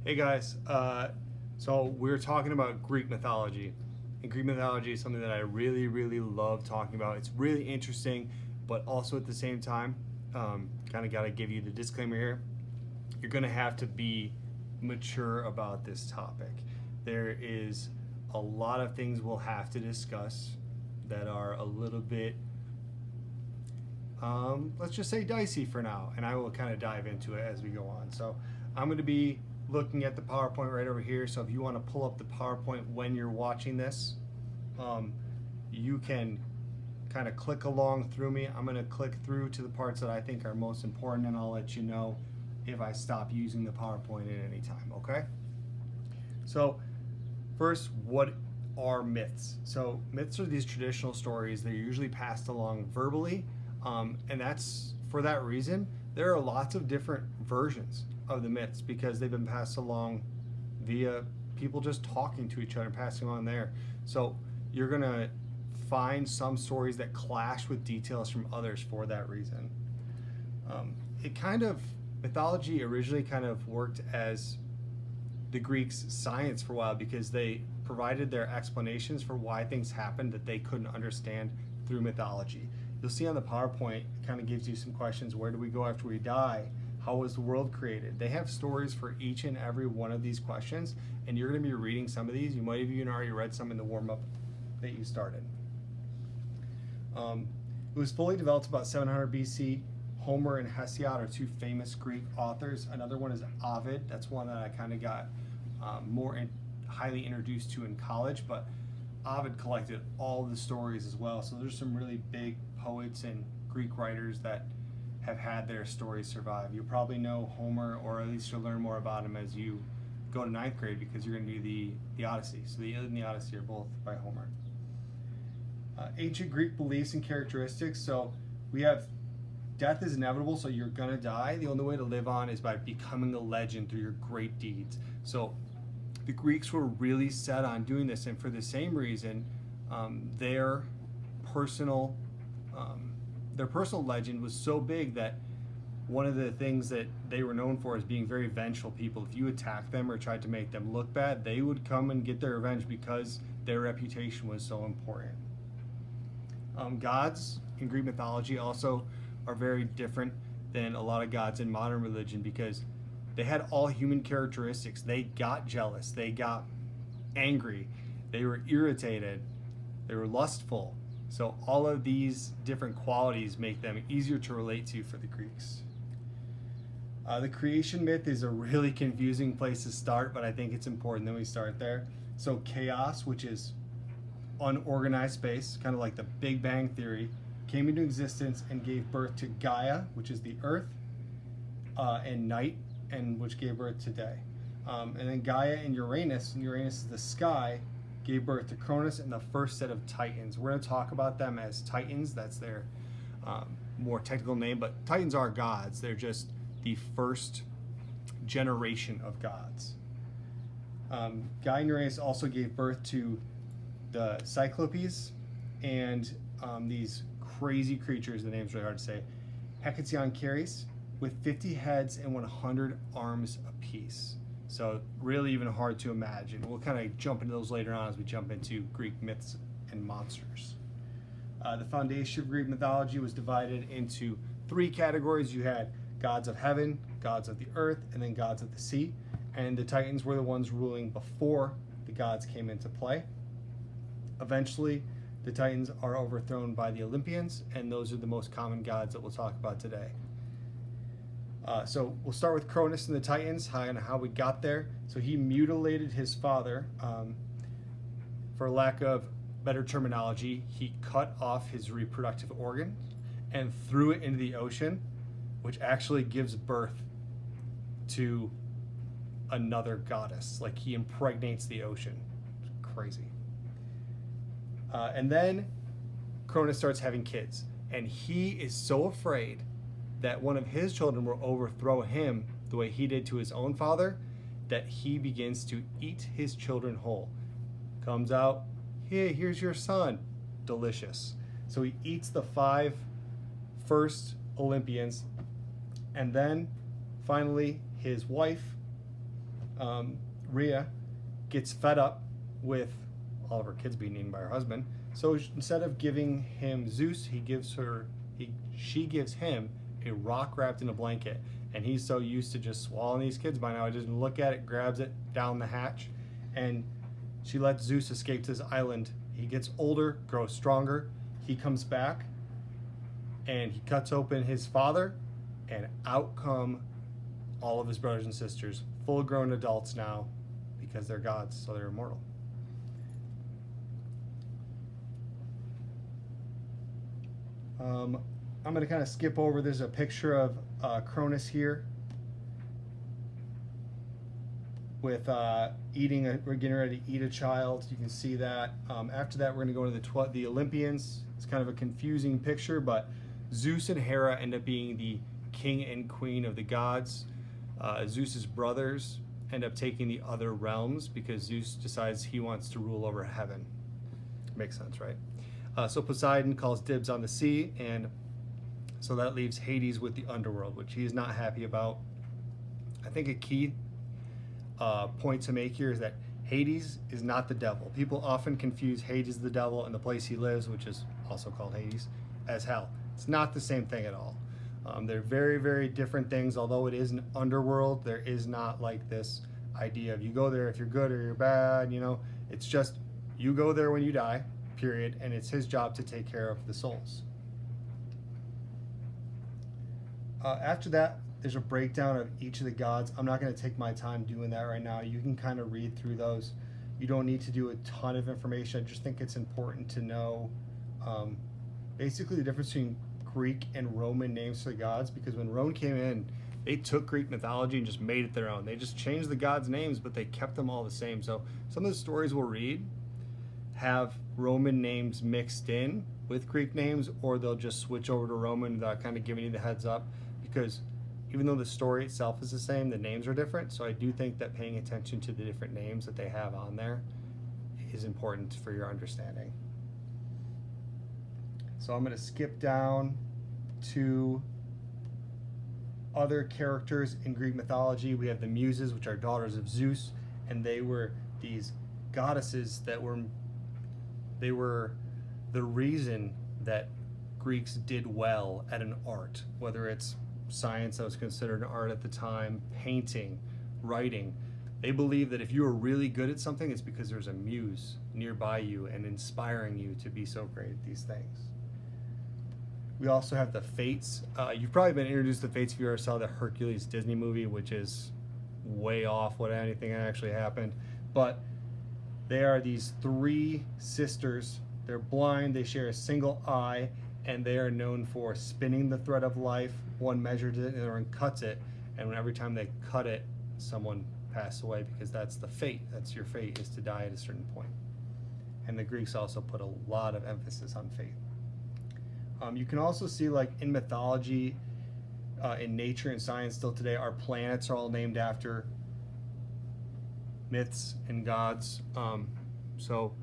Hey guys, so we're talking about Greek mythology. And Greek mythology is something that I really, really love talking about. It's really interesting, but also at the same time, kind of got to give you the disclaimer here. You're going to have to be mature about this topic. There is a lot of things we'll have to discuss that are a little bit, let's just say, dicey for now, and I will kind of dive into it as we go on. So I'm going to be looking at the PowerPoint right over here. So if you want to pull up the PowerPoint when you're watching this, you can kind of click along through me. I'm going to click through to the parts that I think are most important, and I'll let you know if I stop using the PowerPoint at any time, okay? So first, what are myths? So myths are these traditional stories. They're usually passed along verbally, and that's for that reason. There are lots of different versions of the myths because they've been passed along via people just talking to each other, passing on there. So you're gonna find some stories that clash with details from others for that reason. It kind of mythology originally kind of worked as the Greeks' science for a while because they provided their explanations for why things happened that they couldn't understand through mythology. You'll see on the PowerPoint, it kind of gives you some questions. Where do we go after we die? How was the world created? They have stories for each and every one of these questions, and you're going to be reading some of these. You might have even already read some in the warm-up that you started. It was fully developed about 700 BC. Homer and Hesiod are two famous Greek authors. Another one is Ovid. That's one that I kind of got highly introduced to in college, but Ovid collected all the stories as well. So there's some really big poets and Greek writers that have had their stories survive. You probably know Homer, or at least you'll learn more about him as you go to ninth grade because you're going to do the Odyssey. So the Iliad and the Odyssey are both by Homer. Ancient Greek beliefs and characteristics. So we have death is inevitable, so you're going to die. The only way to live on is by becoming a legend through your great deeds. So the Greeks were really set on doing this, and for the same reason, their personal legend was so big that one of the things that they were known for is being very vengeful people. If you attacked them or tried to make them look bad, they would come and get their revenge because their reputation was so important. Gods in Greek mythology also are very different than a lot of gods in modern religion because they had all human characteristics. They got jealous, they got angry, they were irritated, they were lustful. So all of these different qualities make them easier to relate to for the Greeks. The creation myth is a really confusing place to start, but I think it's important that we start there. So chaos, which is unorganized space, kind of like the Big Bang Theory, came into existence and gave birth to Gaia, which is the earth, and night, and which gave birth to day. And then Gaia and Uranus is the sky, gave birth to Cronus and the first set of Titans. We're going to talk about them as Titans. That's their more technical name, but Titans are gods. They're just the first generation of gods. Gaia and Uranus also gave birth to the Cyclopes and these crazy creatures, the name's really hard to say, Hecationchaires, with 50 heads and 100 arms apiece. So really even hard to imagine. We'll kind of jump into those later on as we jump into Greek myths and monsters. The foundation of Greek mythology was divided into three categories. You had gods of heaven, gods of the earth, and then gods of the sea. And the Titans were the ones ruling before the gods came into play. Eventually, the Titans are overthrown by the Olympians, and those are the most common gods that we'll talk about today. So we'll start with Cronus and the Titans, how we got there. So he mutilated his father. For lack of better terminology, he cut off his reproductive organ and threw it into the ocean, which actually gives birth to another goddess. Like he impregnates the ocean. It's crazy. And then Cronus starts having kids, and he is so afraid that one of his children will overthrow him the way he did to his own father, that he begins to eat his children whole. Comes out, hey, here's your son. Delicious. So he eats the 5 first Olympians, and then finally his wife Rhea gets fed up with all of her kids being eaten by her husband. So instead of giving him Zeus, she gives him a rock wrapped in a blanket. And he's so used to just swallowing these kids by now, he doesn't look at it, grabs it down the hatch, and she lets Zeus escape to this island. He gets older, grows stronger. He comes back, and he cuts open his father, and out come all of his brothers and sisters, full-grown adults now, because they're gods, so they're immortal. I'm going to kind of skip over. There's a picture of Cronus here with getting ready to eat a child. You can see that. After that, we're going to go to the Olympians. It's kind of a confusing picture, but Zeus and Hera end up being the king and queen of the gods. Zeus's brothers end up taking the other realms because Zeus decides he wants to rule over heaven. Makes sense, right? So Poseidon calls dibs on the sea, and so that leaves Hades with the underworld, which he is not happy about. I think a key point to make here is that Hades is not the devil. People often confuse Hades the devil and the place he lives, which is also called Hades, as hell. It's not the same thing at all. They're very, very different things. Although it is an underworld, there is not like this idea of you go there if you're good or you're bad. You know, it's just you go there when you die, period, and it's his job to take care of the souls. After that, there's a breakdown of each of the gods. I'm not going to take my time doing that right now. You can kind of read through those. You don't need to do a ton of information. I just think it's important to know basically the difference between Greek and Roman names for the gods, because when Rome came in, they took Greek mythology and just made it their own. They just changed the gods' names, but they kept them all the same. So some of the stories we'll read have Roman names mixed in with Greek names, or they'll just switch over to Roman without kind of giving you the heads up, because even though the story itself is the same, the names are different. So I do think that paying attention to the different names that they have on there is important for your understanding. So I'm going to skip down to other characters in Greek mythology. We have the Muses, which are daughters of Zeus, and they were these goddesses that they were the reason that Greeks did well at an art, whether it's science that was considered an art at the time, painting, writing. They believed that if you were really good at something, it's because there's a muse nearby you and inspiring you to be so great at these things. We also have the Fates. You've probably been introduced to the Fates if you ever saw the Hercules Disney movie, which is way off what anything actually happened. But they are these three sisters. They're blind, they share a single eye, and they are known for spinning the thread of life. One measures it and the other one cuts it, and every time they cut it, someone passed away, because that's the fate. That's your fate, is to die at a certain point. And the Greeks also put a lot of emphasis on fate. You can also see, like in mythology, in nature and science still today, our planets are all named after myths and gods. So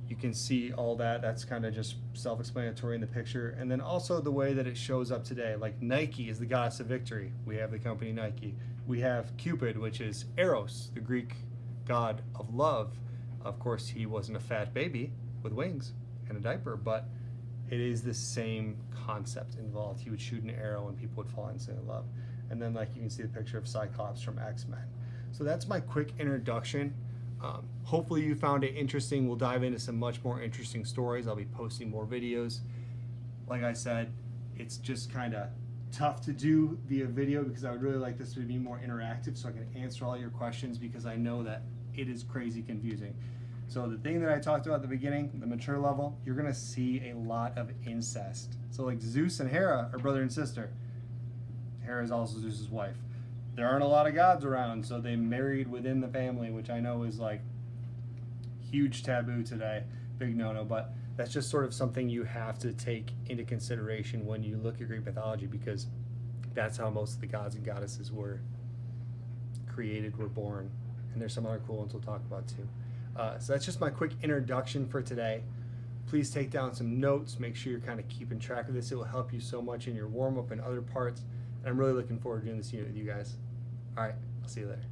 you can see all that. That's kind of just self-explanatory in the picture. And then also the way that it shows up today. Like Nike is the goddess of victory. We have the company Nike. We have Cupid, which is Eros, the Greek god of love. Of course, he wasn't a fat baby with wings and a diaper, but it is the same concept involved. He would shoot an arrow and people would fall into love. And then, like, you can see the picture of Cyclops from X-Men. So that's my quick introduction. Hopefully you found it interesting. We'll dive into some much more interesting stories. I'll be posting more videos. Like I said, it's just kind of tough to do via video because I would really like this to be more interactive so I can answer all your questions, because I know that it is crazy confusing. So the thing that I talked about at the beginning, the mature level, you're going to see a lot of incest. So like Zeus and Hera are brother and sister. Hera is also Zeus's wife. There aren't a lot of gods around, so they married within the family, which I know is like huge taboo today, big no-no, but that's just sort of something you have to take into consideration when you look at Greek mythology, because that's how most of the gods and goddesses were created, were born. And there's some other cool ones we'll talk about too. So that's just my quick introduction for today. Please take down some notes. Make sure you're kind of keeping track of this. It will help you so much in your warm-up and other parts. And I'm really looking forward to doing this unit with you guys. All right, I'll see you later.